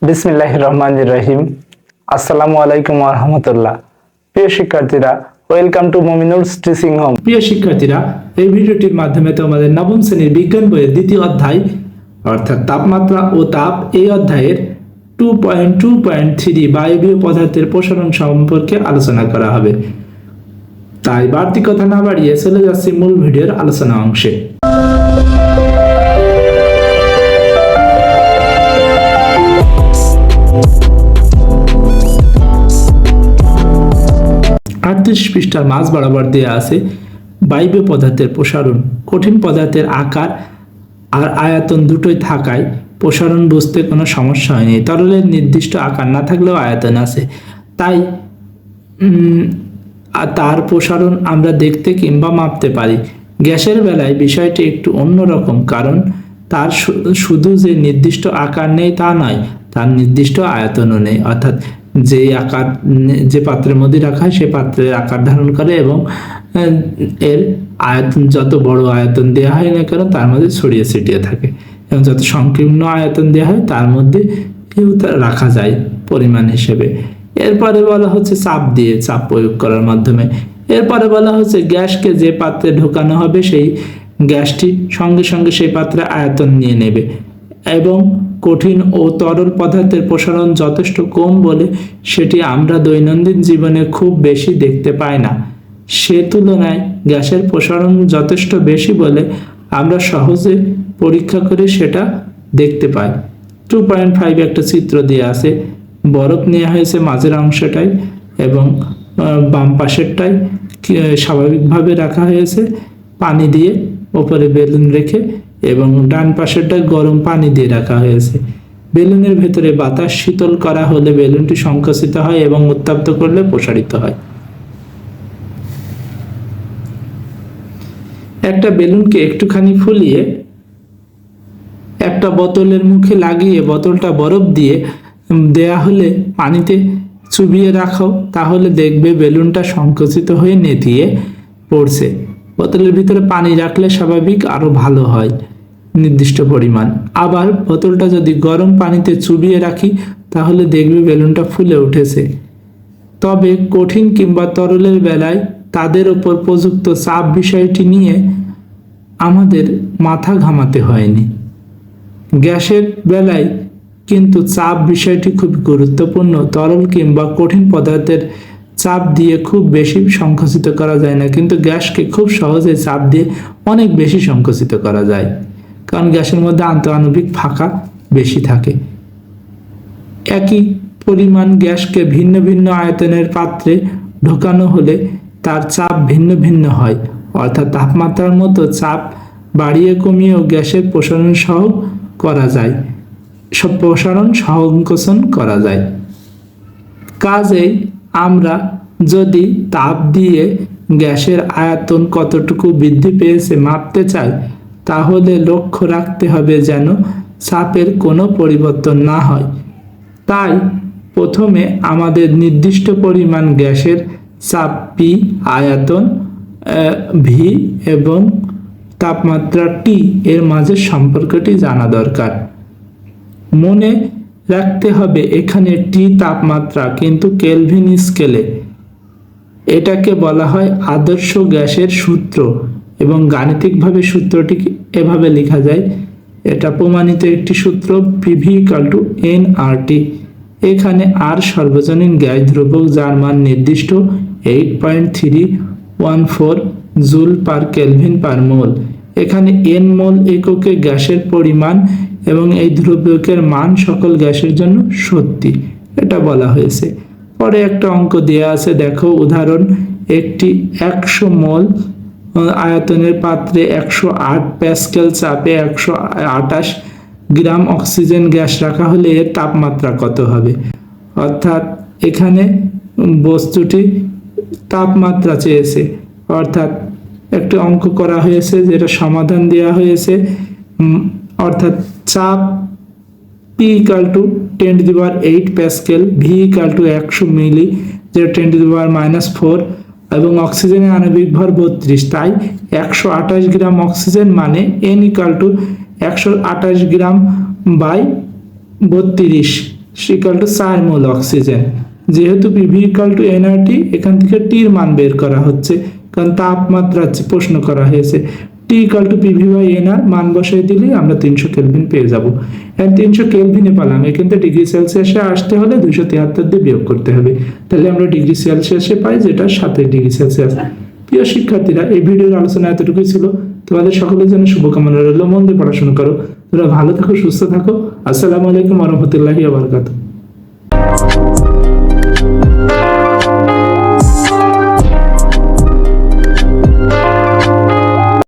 বিসমিল্লাহির রহমানির রহিম। আসসালামু আলাইকুম ওয়া রাহমাতুল্লাহ। প্রিয় শিক্ষার্থীরা, ওয়েলকাম টু মুমিনুলস টিচিং হোম। প্রিয় শিক্ষার্থীরা, এই ভিডিওটির মাধ্যমে তোমাদের নবম শ্রেণীর বিজ্ঞান বইয়ের দ্বিতীয় অধ্যায় অর্থাৎ তাপমাত্রা ও তাপ এই অধ্যায়ের 2.2.3 বায়বীয় পদার্থের প্রসারণ সম্পর্কে আলোচনা করা হবে। তাই বাড়তি কথা না বাড়িয়ে চলে যাচ্ছি মূল ভিডিওর আলোচনা অংশে। পৃষ্ঠার মাঝ বরাবর দেয়া আছে বায়বীয় পদার্থের প্রসারণ। কঠিন পদার্থের আকার আর আয়তন দুটোই থাকায় প্রসারণ বুঝতে কোনো সমস্যা হয়নি। তরলের নির্দিষ্ট আকার না থাকলেও আয়তন আছে, তাই তার প্রসারণ আমরা দেখতে কিংবা মাপতে পারি। গ্যাসের বেলায় বিষয়টি একটু অন্যরকম, কারণ তার শুধু যে নির্দিষ্ট আকার নেই তা নয়, তার নির্দিষ্ট আয়তনও নেই। অর্থাৎ যে আকার যে পাত্রের মধ্যে রাখা হয় সে পাত্রের আকার ধারণ করে এবং এর আয়তন যত বড় আয়তন দেওয়া হয় না কেন তার মধ্যে ছড়িয়ে ছিটিয়ে থাকে, এবং যত সংকীর্ণ আয়তন দেওয়া হয় তার মধ্যে রাখা যায় পরিমাণ হিসেবে। এরপরে বলা হচ্ছে চাপ দিয়ে, চাপ প্রয়োগ করার মাধ্যমে। এরপরে বলা হচ্ছে গ্যাসকে যে পাত্রে ঢোকানো হবে সেই গ্যাসটি সঙ্গে সঙ্গে সেই পাত্রে আয়তন নিয়ে নেবে, এবং কঠিন ও তরল পদার্থের প্রসারণ যথেষ্ট কম বলে সেটি আমরা দৈনন্দিন জীবনে খুব বেশি দেখতে পাই না। সে তুলনায় গ্যাসের প্রসারণ যথেষ্ট বেশি বলে আমরা সহজে পরীক্ষা করে সেটা দেখতে পাই। 2.5 একটা চিত্র দিয়ে আছে। বরফ নেওয়া হয়েছে মাঝের অংশটাই এবং বাম পাশেরটাই স্বাভাবিকভাবে রাখা হয়েছে পানি দিয়ে ওপরে বেলুন রেখে, এবং ডান পাশেরটা গরম পানি দিয়ে রাখা হয়েছে। বেলুনের ভেতরে বাতাস শীতল করা হলে বেলুনটি সংকুচিত হয় এবং উত্তপ্ত করলে প্রসারিত হয়। একটা বেলুনকে একটুখানি ফুলিয়ে একটা বোতলের মুখে লাগিয়ে বোতলটা বরফ দিয়ে দেয়া হলে পানিতে চুবিয়ে রাখো, তাহলে দেখবে বেলুনটা সংকুচিত হয়ে নেতিয়ে পড়ছে। বোতলের ভিতরে পানি রাখলে স্বাভাবিক আরো ভালো হয় নির্দিষ্ট পরিমাণ। আবার বোতলটা যদি গরম পানিতে চুবিয়ে রাখি তাহলে দেখবে বেলুনটা ফুলে উঠেছে। তবে কঠিন কিংবা তরলের বেলায় তাদের উপর প্রযুক্ত চাপ বিষয়টি নিয়ে আমাদের মাথা ঘামাতে হয়নি। গ্যাসের বেলায় কিন্তু চাপ বিষয়টি খুব গুরুত্বপূর্ণ। তরল কিংবা কঠিন পদার্থের চাপ দিয়ে খুব বেশি সংকুচিত করা যায় না, কিন্তু গ্যাসকে খুব সহজে চাপ দিয়ে অনেক বেশি সংকুচিত করা যায়, কারণ গ্যাসের মধ্যে আন্তঃআণবিক ফাঁকা বেশি থাকে। একই পরিমাণ গ্যাসকে ভিন্ন ভিন্ন আয়তনের পাত্রে ঢোকানো হলে তার চাপ ভিন্ন ভিন্ন হয়। অর্থাৎ তাপমাত্রার মতো চাপ বাড়িয়ে কমিয়েও গ্যাসের প্রসারণ সহ করা যায়, সব প্রসারণ সংকোচন করা যায়। কাজেই আমরা যদি তাপ দিয়ে গ্যাসের আয়তন কতটুকু বৃদ্ধি পেয়েছে মাপতে চাই, তাহলে লক্ষ্য রাখতে হবে যেন চাপের কোনো পরিবর্তন না হয়। তাই প্রথমে আমাদের নির্দিষ্ট পরিমাণ গ্যাসের চাপ পি, আয়তন ভি এবং তাপমাত্রা টি এর মাঝে সম্পর্কটি জানা দরকার। মনে রাখতে হবে এখানে টি তাপমাত্রা, কিন্তু কেলভিন স্কেলে। এটাকে বলা হয় আদর্শ গ্যাসের সূত্র, এবং গাণিতিকভাবে সূত্রটি এভাবে লেখা যায়। এটা প্রমাণিত একটি সূত্র, পিভি ইকুয়াল টু এনআরটি। এখানে আর সর্বজনীন গ্যাস ধ্রুবক, যার মান নির্দিষ্ট 8.314 জুল পার কেলভিন পার মোল। এখানে এন মোল এককে গ্যাসের পরিমাণ এবং এই ধ্রুবকের মান সকল গ্যাসের জন্য সত্যি, এটা বলা হয়েছে। পরে একটা অঙ্ক দেওয়া আছে, দেখো উদাহরণ। একটি 100 মোল আয়তনের পাত্রে 108 প্যাসকেল চাপে 128 গ্রাম অক্সিজেন গ্যাস রাখা হলে এর তাপমাত্রা কত হবে? অর্থাৎ এখানে বস্তুটি তাপমাত্রা চেয়েছে, অর্থাৎ একটা অঙ্ক করা হয়েছে যেটা সমাধান দেওয়া হয়েছে। অর্থাৎ চাপ P equal to 10⁸ pascal, V equal to 100 milli, যেটা 10⁻⁻4, এবং অক্সিজেনের আণবিক ভর 32। তাই 128 গ্রাম অক্সিজেন মানে N equal to 128 gram by 32 equal to 4 mole oxygen. যেহেতু পিভি ইকাল টু এনআরটি, এখান থেকে টির মান বের করা হচ্ছে, কারণ তাপমাত্রা প্রশ্ন করা হয়েছে। T equal to PV by NR মান বসাই দিলে আমরা 300 কেলভিন পেয়ে যাব। আর 300 কেলভিনে পেলাম, এখান থেকে ডিগ্রি সেলসিয়াসে আসতে হলে 273 দিয়ে বিয়োগ করতে হবে, তাহলে আমরা ডিগ্রি সেলসিয়াসে পাই, যেটা 27 ডিগ্রি সেলসিয়াস। প্রিয় শিক্ষার্থীরা, এই ভিডিওর আলোচনা এতটুকুই ছিল। তোমাদের সকলের জন্য শুভকামনা রইল। মন দিয়ে পড়াশোনা করো। তোমরা ভালো থাকো, সুস্থ থাকো। আসসালামু আলাইকুম ওয়া রাহমাতুল্লাহি ওয়া বারাকাতুহু।